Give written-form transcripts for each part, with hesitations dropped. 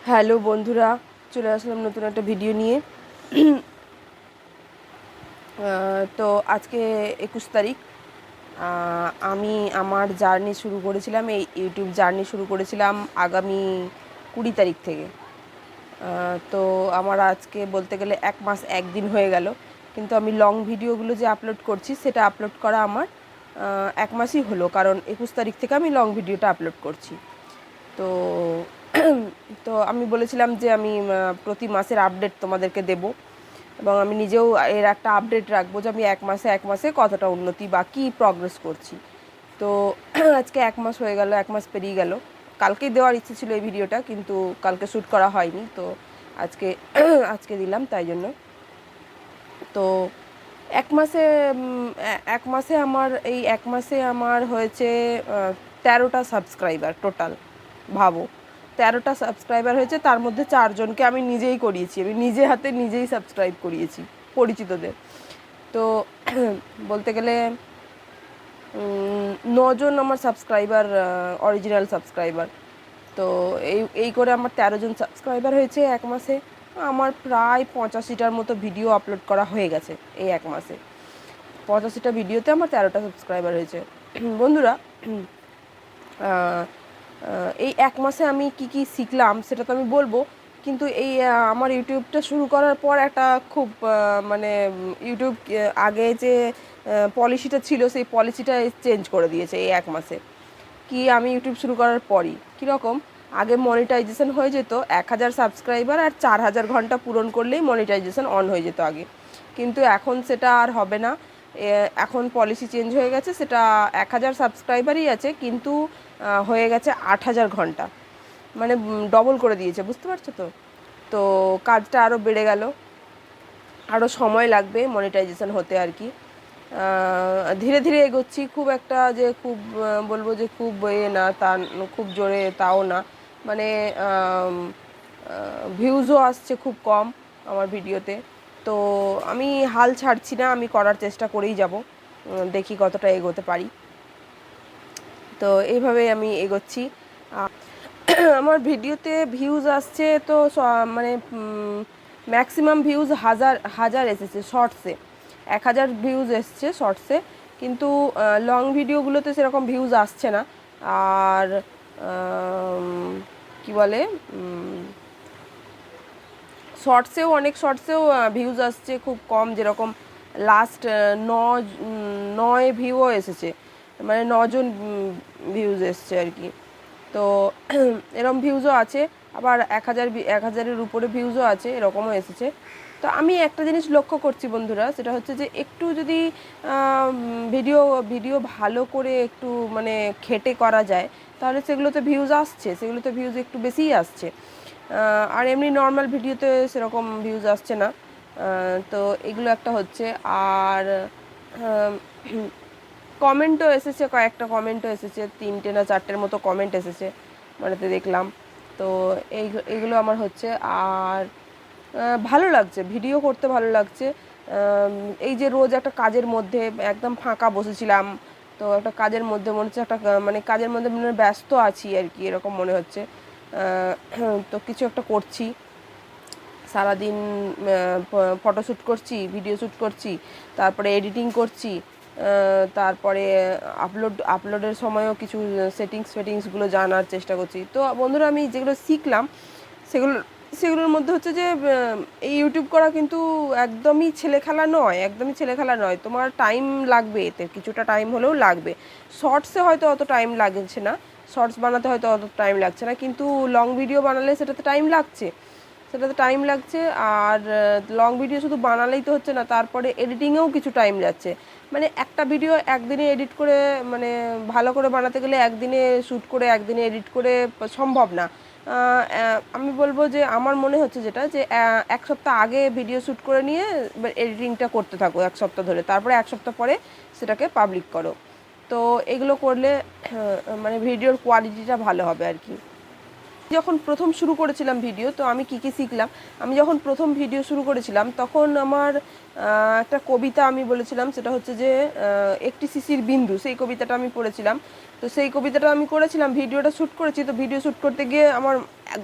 Hello বন্ধুরা, চলে আসলাম নতুন একটা ভিডিও নিয়ে। তো আজকে 21 তারিখ। আমি আমার জার্নি শুরু করেছিলাম, এই ইউটিউব জার্নি শুরু করেছিলাম আগামী 20 তারিখ থেকে। তো আমার আজকে বলতে গেলে 1 মাস 1 দিন হয়ে গেল, কিন্তু আমি লং ভিডিওগুলো যে আপলোড করছি সেটা আপলোড করা আমার 1 মাসই হলো, কারণ 21 তারিখ থেকে আমি লং ভিডিওটা আপলোড করছি। তো তো আমি বলেছিলাম যে আমি প্রতি মাসের আপডেট তোমাদেরকে দেব, এবং আমি নিজেও এর একটা আপডেট রাখবো যে আমি এক মাসে কতটা উন্নতি বা কী প্রগ্রেস করছি। তো আজকে 1 মাস হয়ে গেল, 1 মাস পেরিয়ে গেল। কালকেই দেওয়ার ইচ্ছে ছিল এই ভিডিওটা, কিন্তু কালকে শ্যুট করা হয়নি, তো আজকে আজকে দিলাম তাই জন্য। তো 1 মাসে 1 মাসে আমার হয়েছে 13টা সাবস্ক্রাইবার টোটাল। ভাবো, 13টা সাবস্ক্রাইবার হয়েছে, তার মধ্যে 4জনকে আমি নিজেই করিয়েছি, আমি নিজে হাতে নিজেই সাবস্ক্রাইব করিয়েছি পরিচিতদের। তো বলতে গেলে 9জন আমার সাবস্ক্রাইবার, অরিজিনাল সাবস্ক্রাইবার। তো এই এই করে আমার 13জন সাবস্ক্রাইবার হয়েছে 1 মাসে। আমার প্রায় 85টার মতো ভিডিও আপলোড করা হয়ে গেছে এই 1 মাসে। 85টা ভিডিওতে আমার 13টা সাবস্ক্রাইবার হয়েছে। বন্ধুরা, এই 1 মাসে আমি কি কি শিখলাম সেটা তো আমি বলবো, কিন্তু এই আমার ইউটিউবটা শুরু করার পর একটা খুব মানে ইউটিউব আগে যে পলিসিটা ছিল সেই পলিসিটা চেঞ্জ করে দিয়েছে এই 1 মাসে। কি, আমি ইউটিউব শুরু করার পরই কীরকম, আগে মনিটাইজেশন হয়ে যেত 1000 সাবস্ক্রাইবার আর 4000 ঘন্টা পূরণ করলেই মনিটাইজেশন অন হয়ে যেত আগে, কিন্তু এখন সেটা আর হবে না। এখন পলিসি চেঞ্জ হয়ে গেছে, সেটা 1000 সাবস্ক্রাইবারই আছে, কিন্তু হয়ে গেছে 8000 ঘন্টা, মানে ডবল করে দিয়েছে, বুঝতে পারছো তো। তো কাজটা আরও বেড়ে গেল, আরও সময় লাগবে মনিটাইজেশন হতে আর কি। ধীরে ধীরে এগোচ্ছি, খুব একটা যে খুব বলবো যে খুব না, তা খুব জোরে তাও না, মানে ভিউজও আসছে খুব কম আমার ভিডিওতে। তো আমি হাল ছাড়ছি না, আমি করার চেষ্টা করেই যাব, দেখি কতটা এগোতে পারি। তো এইভাবেই আমি এগোচ্ছি। আমার ভিডিওতে ভিউজ আসছে তো মানে ম্যাক্সিমাম ভিউজ হাজার হাজার এসেছে শর্টসে, 1000 ভিউজ এসছে শর্টসে, কিন্তু লং ভিডিওগুলোতে সেরকম ভিউজ আসছে না। আর কি বলে, অনেক শর্টসেও ভিউজ আসছে খুব কম, যেরকম লাস্ট 9 ভিউও এসেছে, মানে 9জন ভিউজ এসছে আর কি। তো এরকম ভিউজও আছে, আবার 1000-1000-এর উপরে ভিউজও আছে, এরকমও এসেছে। তো আমি একটা জিনিস লক্ষ্য করছি বন্ধুরা, সেটা হচ্ছে যে একটু যদি ভিডিও ভিডিও ভালো করে একটু মানে খেটে করা যায়, তাহলে সেগুলোতে ভিউজ আসছে, সেগুলোতে ভিউজ একটু বেশিই আসছে। আর এমনি নর্মাল ভিডিওতে সেরকম ভিউজ আসছে না। তো এগুলো একটা হচ্ছে। আর কমেন্টও এসেছে, কয়েকটা কমেন্টও এসেছে, 3টে না 4টের মতো কমেন্ট এসেছে মানেতে দেখলাম। তো এইগুলো আমার হচ্ছে। আর ভালো লাগছে, ভিডিও করতে ভালো লাগছে। এই যে রোজ একটা কাজের মধ্যে একদম ফাঁকা বসেছিলাম, তো একটা কাজের মধ্যে মনে হচ্ছে একটা মানে কাজের মধ্যে মানে ব্যস্ত আছি আর কি, এরকম মনে হচ্ছে। তো কিছু একটা করছি সারাদিন, ফটোশ্যুট করছি, ভিডিও শ্যুট করছি, তারপরে এডিটিং করছি, তারপরে আপলোডের সময়ও কিছু সেটিংসগুলো জানার চেষ্টা করছি। তো বন্ধুরা, আমি যেগুলো শিখলাম সেগুলোর মধ্যে হচ্ছে যে এই ইউটিউব করা কিন্তু একদমই ছেলেখেলা নয়, তোমার টাইম লাগবে, এতে কিছুটা টাইম হলেও লাগবে। শর্টসে হয়তো অত টাইম লাগছে না, শর্টস বানাতে হয়তো অত টাইম লাগছে না, কিন্তু লং ভিডিও বানালে সেটাতে টাইম লাগছে। আর লং ভিডিও শুধু বানালেই তো হচ্ছে না, তারপরে এডিটিংয়েও কিছু টাইম যাচ্ছে। মানে একটা ভিডিও একদিনে এডিট করে, মানে ভালো করে বানাতে গেলে একদিনে শ্যুট করে একদিনে এডিট করে সম্ভব না। আমি বলবো যে আমার মনে হচ্ছে যেটা, যে 1 সপ্তাহ আগে ভিডিও শ্যুট করে নিয়ে এডিটিংটা করতে থাকো 1 সপ্তাহ ধরে, তারপরে 1 সপ্তাহ পরে সেটাকে পাবলিক করো। তো এগুলো করলে মানে ভিডিওর কোয়ালিটিটা ভালো হবে আর কি। যখন প্রথম শুরু করেছিলাম ভিডিও, তো আমি কী কী শিখলাম, আমি যখন প্রথম ভিডিও শুরু করেছিলাম তখন আমার একটা কবিতা আমি বলেছিলাম, সেটা হচ্ছে যে একটি শিশির বিন্দু, সেই কবিতাটা আমি পড়েছিলাম। তো সেই কবিতাটা আমি করেছিলাম, ভিডিওটা শ্যুট করেছি। তো ভিডিও শ্যুট করতে গিয়ে আমার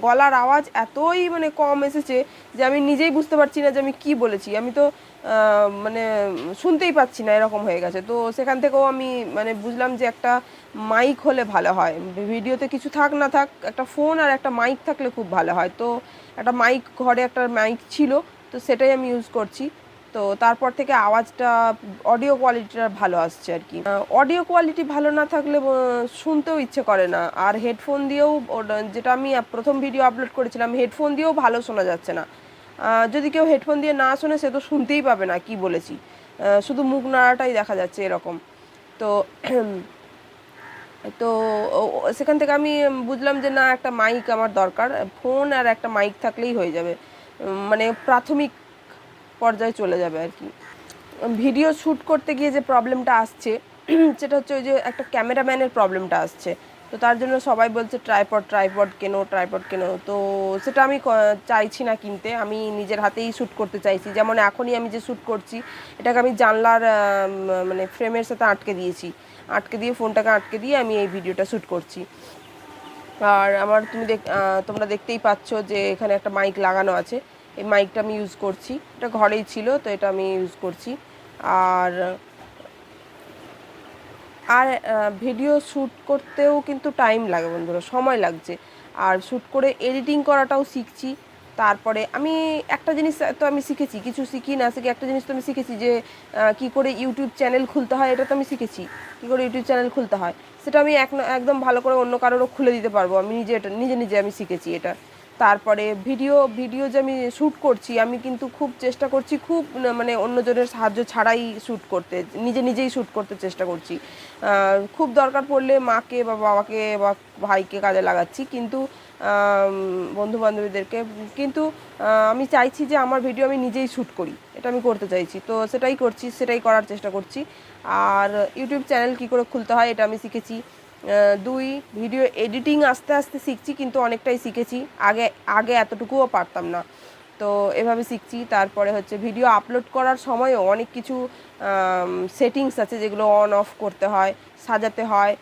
গলার আওয়াজ এতই মানে কম এসেছে যে আমি নিজেই বুঝতে পারছি না যে আমি কি বলেছি, আমি তো মানে শুনতেই পাচ্ছি না, এরকম হয়ে গেছে। তো সেখান থেকেও আমি মানে বুঝলাম যে একটা মাইক হলে ভালো হয়, ভিডিওতে কিছু থাক না থাক একটা ফোন আর একটা মাইক থাকলে খুব ভালো হয়। তো একটা মাইক, ঘরে একটা মাইক ছিল, তো সেটাই আমি ইউজ করছি। তো তারপর থেকে আওয়াজটা, অডিও কোয়ালিটিটা ভালো আসছে আর কি। অডিও কোয়ালিটি ভালো না থাকলে শুনতেও ইচ্ছে করে না। আর হেডফোন দিয়েও, যেটা আমি প্রথম ভিডিও আপলোড করেছিলাম, হেডফোন দিয়েও ভালো শোনা যাচ্ছে না। যদি কেউ হেডফোন দিয়ে না শোনে সে তো শুনতেই পাবে না কি বলেছি, শুধু মুখ নাড়াটাই দেখা যাচ্ছে এরকম। তো তো সেখান থেকে আমি বুঝলাম যে না, একটা মাইক আমার দরকার, ফোন আর একটা মাইক থাকলেই হয়ে যাবে, মানে প্রাথমিক পর্যায়ে চলে যাবে আর কি। ভিডিও শ্যুট করতে গিয়ে যে প্রবলেমটা আসছে সেটা হচ্ছে ওই যে একটা ক্যামেরাম্যানের প্রবলেমটা আসছে। তো তার জন্য সবাই বলছে ট্রাইপড কেনো, ট্রাইপড কেনো। তো সেটা আমি চাইছি না কিনতে, আমি নিজের হাতেই শ্যুট করতে চাইছি। যেমন এখনই আমি যে শ্যুট করছি, এটাকে আমি জানলার মানে ফ্রেমের সাথে আটকে দিয়েছি, আটকে দিয়ে ফোনটাকে আটকে দিয়ে আমি এই ভিডিওটা শ্যুট করছি। আর আমার তোমরা দেখতেই পাচ্ছ যে এখানে একটা মাইক লাগানো আছে, এই মাইকটা আমি ইউজ করছি, এটা ঘরেই ছিল তো এটা আমি ইউজ করছি। আর আর ভিডিও শ্যুট করতেও কিন্তু টাইম লাগে বন্ধুরা, সময় লাগছে। আর শ্যুট করে এডিটিং করাটাও শিখছি। তারপরে আমি একটা জিনিস তো আমি শিখেছি, কিছু শিখি না শিখে একটা জিনিস তো আমি শিখেছি যে কী করে ইউটিউব চ্যানেল খুলতে হয়, এটা তো আমি শিখেছি। কী করে ইউটিউব চ্যানেল খুলতে হয় সেটা আমি একদম ভালো করে অন্য কারোরও খুলে দিতে পারবো, আমি নিজে নিজে আমি শিখেছি এটা। তারপরে ভিডিও যে আমি শ্যুট করছি, আমি কিন্তু খুব চেষ্টা করছি, খুব মানে অন্যজনের সাহায্য ছাড়াই শ্যুট করতে, নিজেই শ্যুট করতে চেষ্টা করছি। খুব দরকার পড়লে মাকে বা বাবাকে বা ভাইকে কাজে লাগাচ্ছি, কিন্তু বন্ধু বান্ধবীদেরকে। কিন্তু আমি চাইছি যে আমার ভিডিও আমি নিজেই শ্যুট করি, এটা আমি করতে চাইছি। তো সেটাই করছি, সেটাই করার চেষ্টা করছি। আর ইউটিউব চ্যানেল কী করে খুলতে হয় এটা আমি শিখেছি। 2, ভিডিও এডিটিং আস্তে আস্তে শিখছি, কিন্তু অনেকটাই শিখেছি, আগে আগে এতটুকুও পারতাম না। তো এভাবে শিখছি। তারপরে হচ্ছে ভিডিও আপলোড করার সময়ও অনেক কিছু সেটিংস আছে যেগুলো অন অফ করতে হয়, সাজাতে হয়,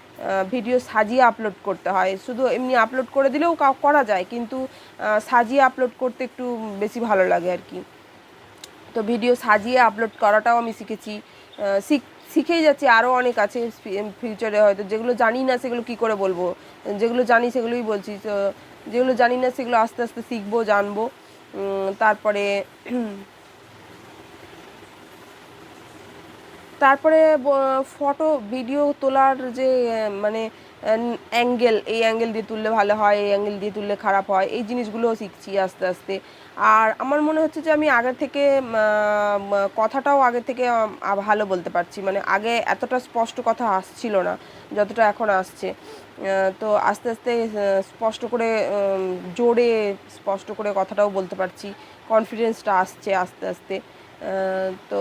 ভিডিও সাজিয়ে আপলোড করতে হয়। শুধু এমনি আপলোড করে দিলেও করা যায়, কিন্তু সাজিয়ে আপলোড করতে একটু বেশি ভালো লাগে আর কি। তো ভিডিও সাজিয়ে আপলোড করাটাও আমি শিখেছি, শিখেই যাচ্ছি। আরও অনেক আছে ফিউচারে, হয়তো যেগুলো জানি না সেগুলো কী করে বলবো, যেগুলো জানি সেগুলোই বলছি। তো যেগুলো জানি না সেগুলো আস্তে আস্তে শিখবো, জানবো। তারপরে তারপরে ফটো ভিডিও তোলার যে মানে অ্যাঙ্গেল, এই অ্যাঙ্গেল দিয়ে তুললে ভালো হয়, এই অ্যাঙ্গেল দিয়ে তুললে খারাপ হয়, এই জিনিসগুলোও শিখছি আস্তে আস্তে। আর আমার মনে হচ্ছে যে আমি আগের থেকে কথাটাও আগের থেকে ভালো বলতে পারছি, মানে আগে এতটা স্পষ্ট কথা আসছিল না যতটা এখন আসছে। তো আস্তে আস্তে স্পষ্ট করে, জোরে স্পষ্ট করে কথাটাও বলতে পারছি, কনফিডেন্সটা আসছে আস্তে আস্তে। তো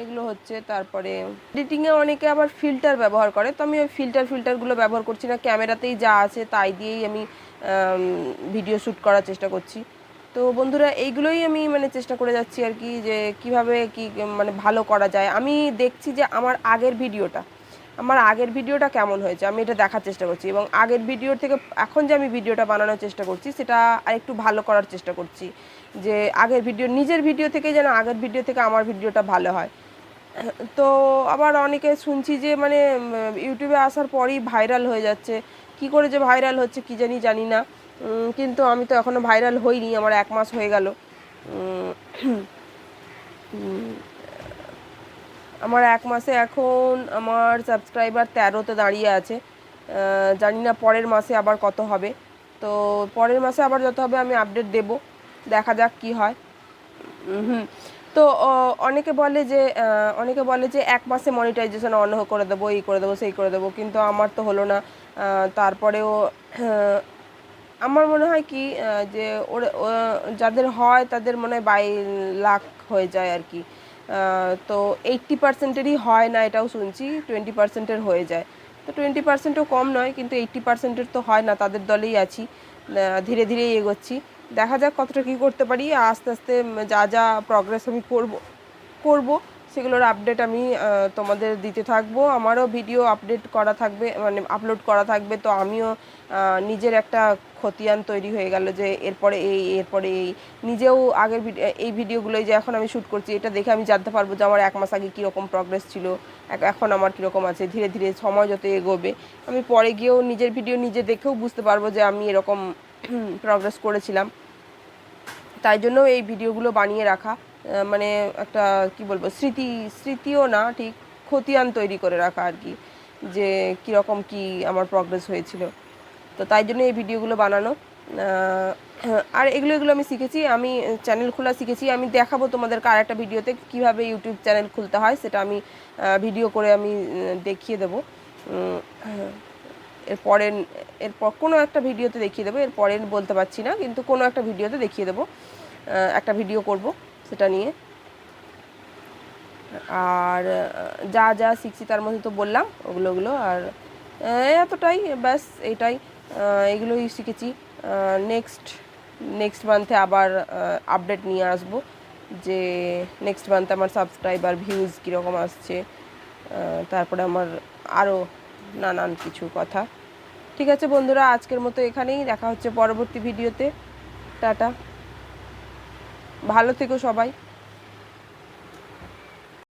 এগুলো হচ্ছে। তারপরে এডিটিংয়ে অনেকে আবার ফিল্টার ব্যবহার করে, তো আমি ওই ফিল্টারগুলো ব্যবহার করছি না, ক্যামেরাতেই যা আছে তাই দিয়েই আমি ভিডিও শ্যুট করার চেষ্টা করছি। তো বন্ধুরা, এইগুলোই আমি মানে চেষ্টা করে যাচ্ছি আর কি, যে কিভাবে কি মানে ভালো করা যায়। আমি দেখছি যে আমার আগের ভিডিওটা কেমন হয়েছে, আমি এটা দেখার চেষ্টা করছি, এবং আগের ভিডিওর থেকে এখন যে আমি ভিডিওটা বানানোর চেষ্টা করছি সেটা আরেকটু ভালো করার চেষ্টা করছি, যে নিজের ভিডিও থেকে যেন আগের ভিডিও থেকে আমার ভিডিওটা ভালো হয়। তো আবার অনেকে শুনছি যে মানে ইউটিউবে আসার পরই ভাইরাল হয়ে যাচ্ছে, কি করে যে ভাইরাল হচ্ছে কি জানি না। কিন্তু আমি তো এখনও ভাইরাল হইনি, আমার 1 মাস হয়ে গেল। আমার 1 মাসে এখন আমার সাবস্ক্রাইবার 13তে দাঁড়িয়ে আছে। জানি না পরের মাসে আবার কত হবে। তো পরের মাসে আবার যত হবে আমি আপডেট দেব, দেখা যাক কি হয়। হুম। তো অনেকে বলে যে 1 মাসে মনিটাইজেশন অন করে দেবো, এই করে দেবো, সেই করে দেবো, কিন্তু আমার তো হলো না। তারপরেও আমার মনে হয় কি, যে যাদের হয় তাদের মনে হয় 22 লাখ হয়ে যায় আর কি। তো 80%-এরই হয় না এটাও শুনছি, 20%-এর হয়ে যায়। তো 20%ও কম নয়, কিন্তু 80%-এর তো হয় না, তাদের দলেই আছি। ধীরে ধীরেই এগোচ্ছি, দেখা যাক কতটা কী করতে পারি। আস্তে আস্তে যা যা প্রগ্রেস আমি করব সেগুলোর আপডেট আমি তোমাদের দিতে থাকবো। আমারও ভিডিও আপডেট করা থাকবে, মানে আপলোড করা থাকবে। তো আমিও নিজের একটা খতিয়ান তৈরি হয়ে গেল যে এরপরে এরপরে নিজেও আগের এই ভিডিওগুলোই যে এখন আমি শ্যুট করছি, এটা দেখে আমি জানতে পারবো যে আমার 1 মাস আগে কীরকম প্রগ্রেস ছিল, এখন আমার কীরকম আছে। ধীরে ধীরে সময় যত এগোবে আমি পরে গিয়েও নিজের ভিডিও নিজে দেখেও বুঝতে পারবো যে আমি এরকম প্রগ্রেস করেছিলাম। তাই জন্য এই ভিডিওগুলো বানিয়ে রাখা, মানে একটা কি বলবো, স্মৃতিও না ঠিক, খতিয়ান তৈরি করে রাখা আর কি, যে কীরকম কি আমার প্রগ্রেস হয়েছিল। তো তাই জন্য এই ভিডিওগুলো বানানো। আর এগুলো আমি শিখেছি, আমি চ্যানেল খোলা শিখেছি। আমি দেখাবো তোমাদেরকে আর একটা ভিডিওতে কীভাবে ইউটিউব চ্যানেল খুলতে হয়, সেটা আমি ভিডিও করে আমি দেখিয়ে দেবো। এরপর কোনো একটা ভিডিওতে দেখিয়ে দেবো, এরপরে বলতে পারছি না, কিন্তু কোনো একটা ভিডিওতে দেখিয়ে দেবো। একটা ভিডিও করব সেটা নিয়ে। আর যা যা শিখছি তার মধ্যে তো বললাম ওগুলো। আর এতটাই, ব্যাস এইটাই, এগুলোই শিখেছি। নেক্সট মান্থে আবার আপডেট নিয়ে আসবো যে নেক্সট মান্থে আমার সাবস্ক্রাইবার ভিউজ কীরকম আসছে, তারপরে আমার আরও নানান কিছু কথা। ঠিক আছে বন্ধুরা, আজকের মতো এখানেই, দেখা হচ্ছে পরবর্তী ভিডিওতে। টাটা, ভালো থেকো সবাই।